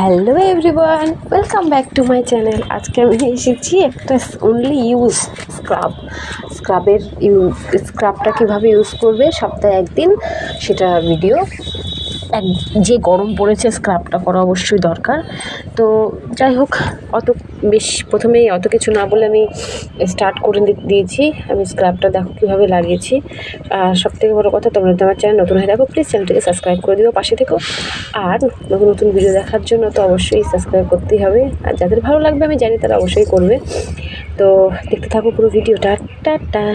Hello everyone, welcome back to my channel. আজকে আমি এসেছি একটা অনলি ইউজ স্ক্রাবটা কীভাবে ইউজ করবে সপ্তাহে একদিন সেটা ভিডিও। যে গরম পড়েছে স্ক্রাবটা করা অবশ্যই দরকার। তো যাই হোক, প্রথমেই অত কিছু না বলে আমি স্টার্ট করে দিয়েছি। আমি স্ক্রাবটা দেখো কীভাবে লাগিয়েছি। আর সবথেকে বড়ো কথা, তোমরা যদি আমার চ্যানেল নতুন হয়ে থাকো প্লিজ চ্যানেলটিকে সাবস্ক্রাইব করে দিও, পাশে থেকো। আর নতুন নতুন ভিডিও দেখার জন্য তো অবশ্যই সাবস্ক্রাইব করতেই হবে। আর যাদের ভালো লাগবে আমি জানি তারা অবশ্যই করবে। তো দেখতে থাকো পুরো ভিডিওটা। টাটা।